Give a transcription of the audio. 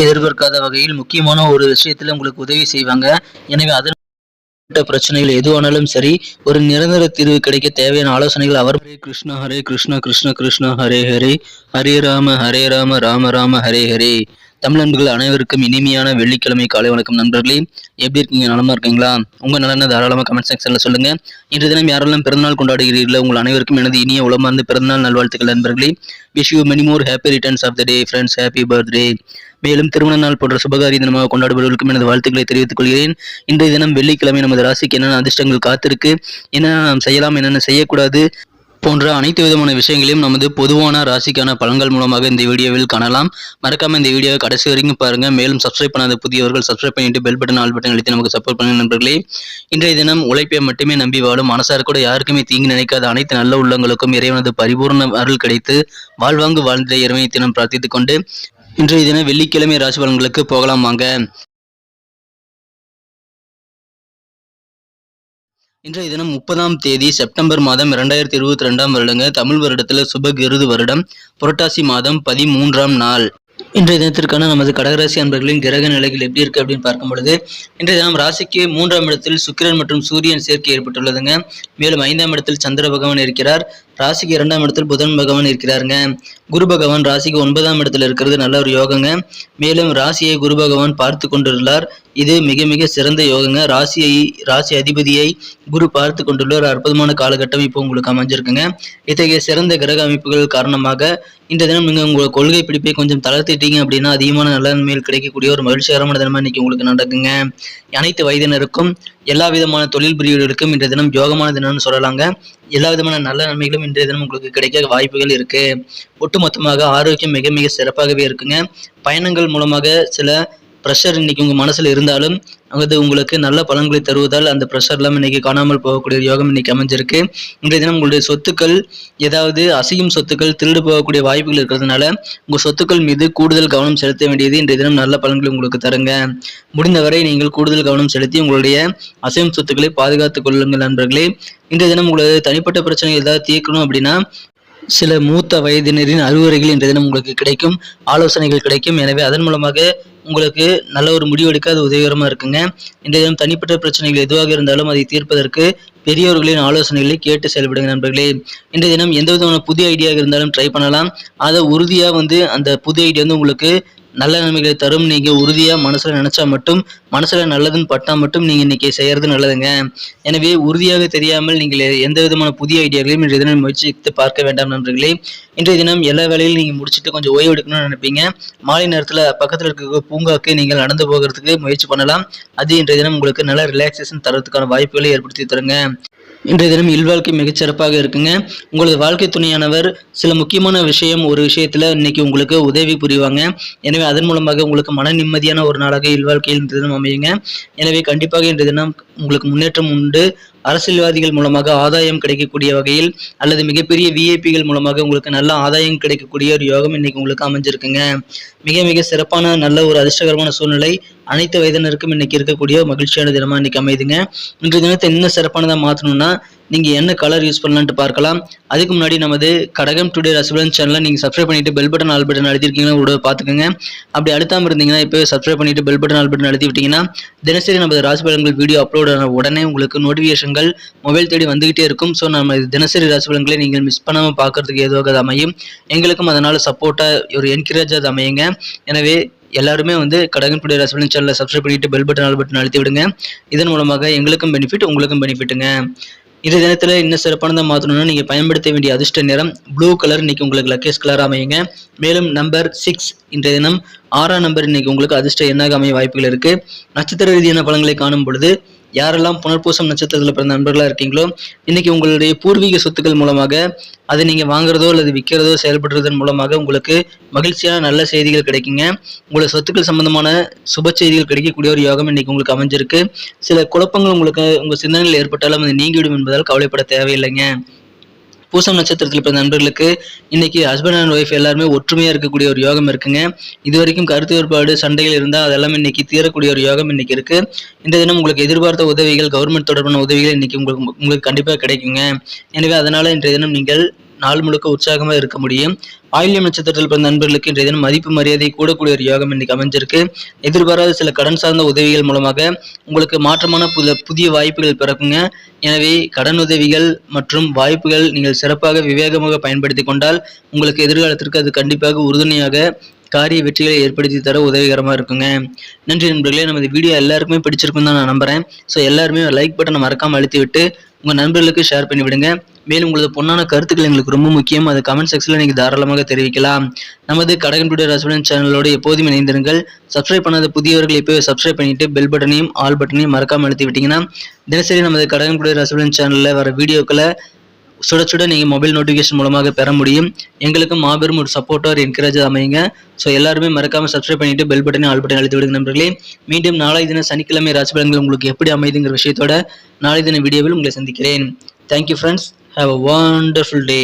எதிர்பார்க்காத வகையில் முக்கியமான ஒரு விஷயத்துல உங்களுக்கு உதவி செய்வாங்க. எனவே அதன் பிரச்சனைகள் எதுவானாலும் சரி, ஒரு நிரந்தர தீர்வு கிடைக்க தேவையான ஆலோசனைகள் அவர். ஹரே கிருஷ்ணா ஹரே கிருஷ்ணா கிருஷ்ண கிருஷ்ணா ஹரே ஹரே, ஹரே ராம ராம ராம ஹரே ஹரே. தமிழ் நண்பர்கள் அனைவருக்கும் இனிமையான வெள்ளிக்கிழமை காலை வணக்கம் நண்பர்களே. எப்படி இருக்கீங்க? நலமா இருக்கீங்களா? உங்க நலனை தாராளமாக கமெண்ட் செக்ஷன்ல சொல்லுங்க. இன்று தினம் யாரெல்லாம் பிறந்தநாள் கொண்டாடுகிறீர்களோ உங்கள் அனைவருக்கும் எனது இனிய உளமார்ந்த பிறந்தநாள் நல்வாழ்த்துக்கள் நண்பர்களே. Wish you many more happy returns of the day friends. Happy birthday. மேலும் திருமண நாள் போன்ற சுபகாரிய தினமாக கொண்டாடுபவர்களுக்கும் எனது வாழ்த்துக்களை தெரிவித்துக் கொள்கிறேன். இன்றைய தினம் வெள்ளிக்கிழமை நமது ராசிக்கு என்னென்ன அதிர்ஷ்டங்கள் காத்திருக்கு, என்னென்ன நாம் செய்யலாம், என்னென்ன செய்யக்கூடாது போன்ற அனைத்து விதமான விஷயங்களையும் நமது பொதுவான ராசிக்கான பலன்கள் மூலமாக இந்த வீடியோவில் காணலாம். மறக்காம இந்த வீடியோவை கடைசி வரைக்கும் பாருங்க. மேலும் சப்ஸ்கிரைப் பண்ணாத புதியவர்கள் சப்ஸ்கிரைப் பண்ணிட்டு பெல் பட்டன் ஆல் பட்டன் அழுத்தி நமக்கு சப்போர்ட் பண்ணுங்க நண்பர்களே. இன்றைய தினம் உழைப்பை மட்டுமே நம்பி வாழும் மனசார் கூட யாருக்குமே தீங்கு நினைக்காத அனைத்து நல்ல உள்ளங்களுக்கும் இறைவனது பரிபூர்ண அருள் கிடைத்து வாழ்வாங்கு வாழ்ந்த இறைவனை தினம் பிரார்த்தித்துக் கொண்டு இன்றைய தினம் வெள்ளிக்கிழமை ராசி பலன்களுக்கு போகலாம் வாங்க. இன்றைய தினம் 30ஆம் தேதி செப்டம்பர் மாதம் 2022 வருடங்க. தமிழ் வருடத்துல சுபகிருது வருடம், புரட்டாசி மாதம் 13ஆம் நாள். இன்றைய தினத்திற்கான நமது கடகராசி அன்பர்களின் கிரக நிலைகள் எப்படி இருக்கு அப்படின்னு பார்க்கும் பொழுது, இன்றைய தினம் ராசிக்கு 3ஆம் இடத்தில் சுக்கிரன் மற்றும் சூரியன் சேர்க்கை ஏற்பட்டுள்ளதுங்க. மேலும் 5ஆம் இடத்தில் சந்திர பகவான் இருக்கிறார். ராசிக்கு 2ஆம் இடத்தில் புதன் பகவான் இருக்கிறாருங்க. குரு பகவான் ராசிக்கு 9ஆம் இடத்துல இருக்கிறது நல்ல ஒரு யோகங்க. மேலும் ராசியை குரு பகவான் பார்த்து கொண்டுள்ளார். இது மிக மிக சிறந்த யோகங்க. ராசி அதிபதியை குரு பார்த்து கொண்டுள்ள ஒரு அற்புதமான காலகட்டம் இப்போ உங்களுக்கு அமைஞ்சிருக்குங்க. இத்தகைய சிறந்த கிரக அமைப்புகள் காரணமாக இந்த தினம் நீங்க உங்க கொள்கை பிடிப்பை கொஞ்சம் தளர்த்திட்டீங்க அப்படின்னா அதிகமான நல்ல நன்மைகள் கிடைக்கக்கூடிய ஒரு மகிழ்ச்சிகரமான தினமா இன்னைக்கு உங்களுக்கு நடக்குங்க. அனைத்து வயதினருக்கும் எல்லா விதமான தொழில் பிரிவுகளுக்கும் இன்றைய தினம் யோகமான தினம்னு சொல்லலாங்க. எல்லா விதமான நல்ல நன்மைகளும் இன்றைய தினம் உங்களுக்கு கிடைக்க வாய்ப்புகள் இருக்கு. ஒட்டுமொத்தமாக ஆரோக்கியம் மிக மிக சிறப்பாகவே இருக்குங்க. பயணங்கள் மூலமாக சில ப்ரெஷர் இன்னைக்கு உங்க மனசுல இருந்தாலும் அது உங்களுக்கு நல்ல பலன்களை தருவதால் அந்த ப்ரெஷர் எல்லாம் இன்னைக்கு காணாமல் போகக்கூடிய யோகம் இன்னைக்கு அமைஞ்சிருக்கு. இன்றைய தினம் உங்களுடைய சொத்துக்கள், ஏதாவது அசையும் சொத்துக்கள் திருடு போகக்கூடிய வாய்ப்புகள் இருக்கிறதுனால உங்க சொத்துக்கள் மீது கூடுதல் கவனம் செலுத்த வேண்டியது இன்றைய தினம் நல்ல பலன்களை உங்களுக்கு தருங்க. முடிந்தவரை நீங்கள் கூடுதல் கவனம் செலுத்தி உங்களுடைய அசையும் சொத்துக்களை பாதுகாத்துக் கொள்ளுங்கள் நண்பர்களே. இன்றைய தினம் உங்களது தனிப்பட்ட பிரச்சனை ஏதாவது தீர்க்கணும் அப்படின்னா சில மூத்த வயதினரின் அறிவுரைகள் இன்றைய தினம் உங்களுக்கு கிடைக்கும், ஆலோசனைகள் கிடைக்கும். எனவே அதன் மூலமாக உங்களுக்கு நல்ல ஒரு முடிவெடுக்க அது உதவிகரமா இருக்குங்க. இன்றைய தினம் தனிப்பட்ட பிரச்சனைகள் எதுவாக இருந்தாலும் அதை தீர்ப்பதற்கு பெரியவர்களின் ஆலோசனைகளை கேட்டு செயல்படுங்க நண்பர்களே. இன்றைய தினம் எந்த விதமான புதிய ஐடியாக இருந்தாலும் ட்ரை பண்ணலாம். அதை உறுதியா அந்த புதிய ஐடியா உங்களுக்கு நல்ல நன்மைகளை தரும். நீங்க உறுதியா மனசுல நினைச்சா மட்டும், மனசுல நல்லதுன்னு பட்டா மட்டும் நீங்க இன்னைக்கு செய்யறது நல்லதுங்க. எனவே உறுதியாக தெரியாமல் நீங்கள் எந்த விதமான புதிய ஐடியாக்களையும் இன்றைய தினம் முயற்சித்து பார்க்க வேண்டாம் நண்பர்களே. இன்றைய தினம் எல்லா வேலையும் நீங்க முடிச்சுட்டு கொஞ்சம் ஓய்வு எடுக்கணும்னு நினைப்பீங்க. மாலை நேரத்துல பக்கத்துல இருக்க பூங்காக்கு நீங்கள் நடந்து போகிறதுக்கு முயற்சி பண்ணலாம். அது இன்றைய தினம் உங்களுக்கு நல்ல ரிலாக்ஸேஷன் தரத்துக்கான வாய்ப்புகளை ஏற்படுத்தி தருங்க. இன்றைய தினம் இல்வாழ்க்கை மிகச்சிறப்பாக இருக்குங்க. உங்களது வாழ்க்கை துணையானவர் சில முக்கியமான ஒரு விஷயத்துல இன்னைக்கு உங்களுக்கு உதவி புரிவாங்க. எனவே அதன் மூலமாக உங்களுக்கு மன நிம்மதியான ஒரு நாளாக இல்வாழ்க்கையில் இன்றைய தினம் அமையுங்க. எனவே கண்டிப்பாக இன்றைய தினம் உங்களுக்கு முன்னேற்றம் உண்டு. அரசியல்வாதிகள் மூலமாக ஆதாயம் கிடைக்கக்கூடிய வகையில் அல்லது மிகப்பெரிய விஐபிகள் மூலமாக உங்களுக்கு நல்ல ஆதாயம் கிடைக்கக்கூடிய ஒரு யோகம் இன்னைக்கு உங்களுக்கு அமைஞ்சிருக்குங்க. மிக மிக சிறப்பான நல்ல ஒரு அதிர்ஷ்டகரமான சூழ்நிலை அனைத்து வயதினருக்கும் இன்னைக்கு இருக்கக்கூடிய மகிழ்ச்சியான தினமா இன்னைக்கு அமைதுங்க. இன்றைய தினத்தை இன்னும் சிறப்பானதா மாற்றணும்னா நீங்க என்ன கலர் யூஸ் பண்ணலான்ட்டு பார்க்கலாம். அதுக்கு முன்னாடி நமது கடகம் டுடே ராசிபலன் சேனலை நீங்க சப்ஸ்கிரைப் பண்ணிட்டு பெல் பட்டன் ஆல் பட்டன் அழுத்திருக்கீங்கன்னா கூட பாத்துக்கோங்க. அப்படி அழுத்தாம இருந்தீங்கன்னா இப்போ சப்ஸ்கிரைப் பண்ணிட்டு பெல் பட்டன் ஆல் பட்டன் அழுத்தி விட்டீங்கன்னா தினசரி நமது ராசி பலன்கள் வீடியோ அப்லோட் ஆன உடனே உங்களுக்கு நோட்டிபிகேஷன்கள் மொபைல் தேடி வந்துகிட்டே இருக்கும். ஸோ நம்ம தினசரி ராசி பலன்களை நீங்கள் மிஸ் பண்ணாம பார்க்கறதுக்கு ஏதுவாக அது அமையும். எங்களுக்கும் அதனால சப்போர்ட்டா ஒரு என்கரேஜ் அது அமையுங்க. எனவே எல்லாருமே கடகம் டுடே ராசி பலன் சேனலை சப்ஸ்கிரைப் பண்ணிட்டு பெல் பட்டன் ஆல் பட்டன் அழுத்தி விடுங்க. இதன் மூலமாக எங்களுக்கும் பெனிஃபிட், உங்களுக்கும் பெனிஃபிட்டுங்க. இந்த தினத்துல இன்னும் சிறப்பானதா மாற்றணும்னா நீங்க பயன்படுத்த வேண்டிய அதிர்ஷ்ட நிறம் ப்ளூ கலர் இன்னைக்கு உங்களுக்கு லக்கேஸ் கலர் அமையுங்க. மேலும் நம்பர் 6 இன்றைய தினம் 6ஆம் நம்பர் இன்னைக்கு உங்களுக்கு அதிர்ஷ்ட எண்ணாக அமைய வாய்ப்புகள் இருக்கு. நட்சத்திர ரீதியான பலன்களை காணும் பொழுது யாரெல்லாம் புனர்பூசம் நட்சத்திரத்தில் பிறந்த நண்பர்களா இருக்கீங்களோ இன்னைக்கு உங்களுடைய பூர்வீக சொத்துக்கள் மூலமாக அதை நீங்க வாங்குறதோ அல்லது விற்கிறதோ செயல்படுறதன் மூலமாக உங்களுக்கு மகிழ்ச்சியான நல்ல செய்திகள் கிடைக்குங்க. உங்களோட சொத்துக்கள் சம்பந்தமான சுப செய்திகள் கிடைக்கக்கூடிய ஒரு யோகம் இன்னைக்கு உங்களுக்கு அமைஞ்சிருக்கு. சில குழப்பங்கள் உங்களுக்கு உங்க சிந்தனையில் ஏற்பட்டாலும் அது நீங்கிவிடும் என்பதால் கவலைப்பட தேவையில்லைங்க. பூசம் நட்சத்திரத்தில் பிறந்த நண்பர்களுக்கு இன்னைக்கு ஹஸ்பண்ட் அண்ட் ஒய்ஃப் எல்லாருமே ஒற்றுமையா இருக்கக்கூடிய ஒரு யோகம் இருக்குங்க. இது வரைக்கும் கருத்து வேறுபாடு சண்டைகள் இருந்தால் அதெல்லாம் இன்னைக்கு தீரக்கூடிய ஒரு யோகம் இன்னைக்கு இருக்கு. இந்த தினம் உங்களுக்கு எதிர்பார்த்த உதவிகள், கவர்மெண்ட் தொடர்பான உதவிகள் இன்னைக்கு உங்களுக்கு கண்டிப்பாக கிடைக்குங்க. எனவே அதனால இன்றைய தினம் நீங்கள் நாள் முழுக்க உற்சாகமாக இருக்க முடியும். ஆயில்யம் நட்சத்திரத்தில் பிறந்த நண்பர்களுக்கு இன்றைய தினம் மதிப்பு மரியாதை கூடக்கூடிய ஒரு யோகம் இன்னைக்கு அமைஞ்சிருக்கு. எதிர்பாராத சில கடன் சார்ந்த உதவிகள் மூலமாக உங்களுக்கு மாற்றமான புதிய வாய்ப்புகள் பிறக்குங்க. எனவே கடன் உதவிகள் மற்றும் வாய்ப்புகள் நீங்கள் சிறப்பாக விவேகமாக பயன்படுத்தி கொண்டால் உங்களுக்கு எதிர்காலத்திற்கு அது கண்டிப்பாக உறுதுணையாக காரிய வெற்றிகளை ஏற்படுத்தி தர உதவிகரமாக இருக்குங்க. நன்றி நண்பர்களே. நமது வீடியோ எல்லாருக்குமே பிடிச்சிருக்குன்னு தான் நான் நம்புறேன். ஸோ எல்லாருமே லைக் பட்டனை மறக்காமல் அழுத்தி விட்டு உங்கள் நண்பர்களுக்கு ஷேர் பண்ணி விடுங்க. மேலும் உங்களது பொன்னான கருத்துக்கள் எங்களுக்கு ரொம்ப முக்கியம். அது கமெண்ட் செக்ஷனில் நீங்கள் தாராளமாக தெரிவிக்கலாம். நமது கடகன் டுடே ராசிபலன் சேனலோடு எப்போதும் இணைந்திருங்கள். சப்ஸ்கிரைப் பண்ணாத புதியவர்கள் இப்போ சப்ஸ்கிரைப் பண்ணிட்டு பெல் பட்டனையும் ஆல் பட்டனையும் மறக்காமல் அழுத்தி விட்டீங்கன்னா தினசரி நமது கடகன் டுடே ராசிபலன் சேனலில் வர வீடியோக்களை சுட சுட நீங்கள் மொபைல் நோட்டிஃபிகேஷன் மூலமாக பெற முடியும். எங்களுக்கு மாபெரும் ஒரு சப்போர்ட்டாக ஒரு என்கரேஜ் அமைங்க. ஸோ எல்லாருமே மறக்காமல் சப்ஸ்கிரைப் பண்ணிட்டு பெல் பட்டனை ஆல் பட்டன் அழுத்தி விடுங்க நண்பர்களே. மீண்டும் நாளை தின சனிக்கிழமை ராசி பலன்கள் உங்களுக்கு எப்படி அமைதுங்கிற விஷயத்தோட நாளை தின வீடியோவில் உங்களை சந்திக்கிறேன். Thank you friends. Have a wonderful day.